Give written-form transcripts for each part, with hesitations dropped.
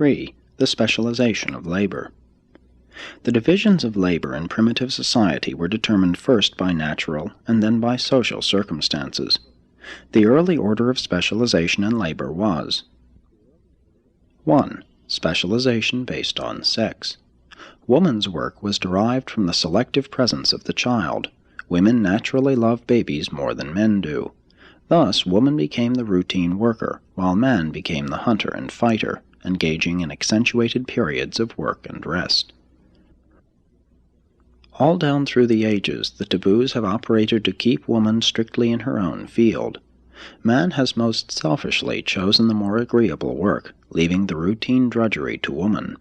3. The specialization of labor. The divisions of labor in primitive society were determined first by natural and then by social circumstances. The early order of specialization in labor was 1. Specialization based on sex. Woman's work was derived from the selective presence of the child. Women naturally love babies more than men do. Thus, woman became the routine worker, while man became the hunter and fighter, engaging in accentuated periods of work and rest. All down through the ages, the taboos have operated to keep woman strictly in her own field. Man has most selfishly chosen the more agreeable work, leaving the routine drudgery to woman.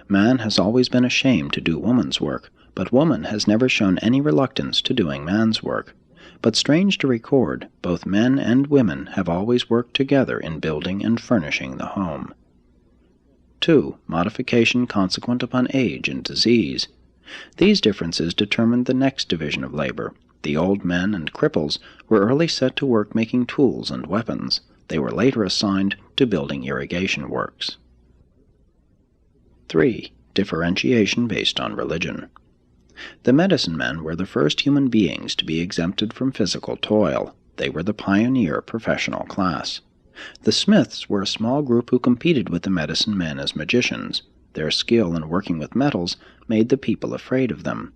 Man has always been ashamed to do woman's work, but woman has never shown any reluctance to doing man's work. But strange to record, both men and women have always worked together in building and furnishing the home. 2. Modification consequent upon age and disease. These differences determined the next division of labor. The old men and cripples were early set to work making tools and weapons. They were later assigned to building irrigation works. 3. Differentiation based on religion. The medicine men were the first human beings to be exempted from physical toil. They were the pioneer professional class. The smiths were a small group who competed with the medicine men as magicians. Their skill in working with metals made the people afraid of them.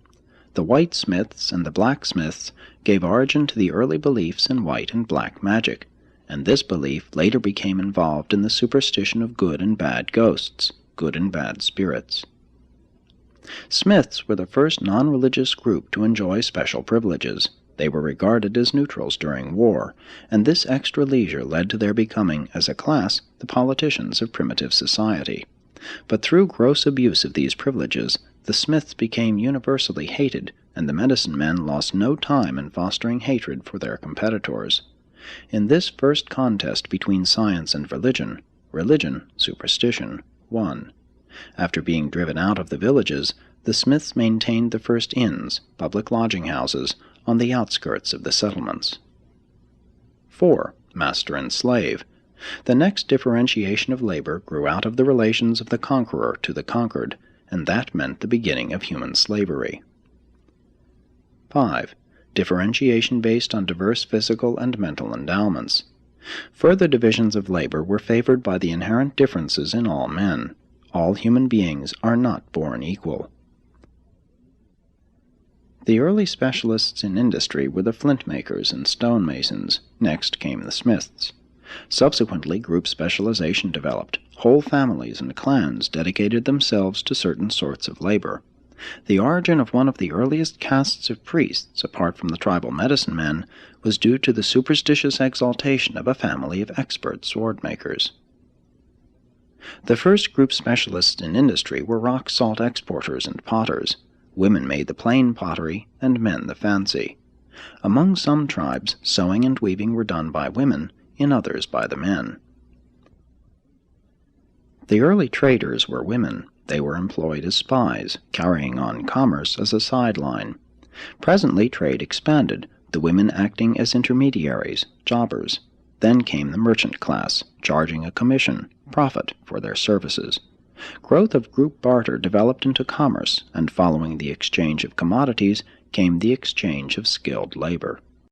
The white smiths and the blacksmiths gave origin to the early beliefs in white and black magic, and this belief later became involved in the superstition of good and bad ghosts, good and bad spirits. Smiths were the first non-religious group to enjoy special privileges. They were regarded as neutrals during war, and this extra leisure led to their becoming, as a class, the politicians of primitive society. But through gross abuse of these privileges, the smiths became universally hated, and the medicine men lost no time in fostering hatred for their competitors. In this first contest between science and religion, superstition, won. After being driven out of the villages, the smiths maintained the first inns, public lodging houses, on the outskirts of the settlements. 4. Master and slave. The next differentiation of labor grew out of the relations of the conqueror to the conquered, and that meant the beginning of human slavery. 5. Differentiation based on diverse physical and mental endowments. Further divisions of labor were favored by the inherent differences in all men. All human beings are not born equal. The early specialists in industry were the flint makers and stonemasons. Next came the smiths. Subsequently, group specialization developed. Whole families and clans dedicated themselves to certain sorts of labor. The origin of one of the earliest castes of priests, apart from the tribal medicine men, was due to the superstitious exaltation of a family of expert sword makers. The first group specialists in industry were rock salt exporters and potters. Women made the plain pottery, and men the fancy. Among some tribes, sewing and weaving were done by women, in others by the men. The early traders were women. They were employed as spies, carrying on commerce as a sideline. Presently trade expanded, the women acting as intermediaries, jobbers. Then came the merchant class, charging a commission, profit, for their services. Growth of group barter developed into commerce, and following the exchange of commodities came the exchange of skilled labor.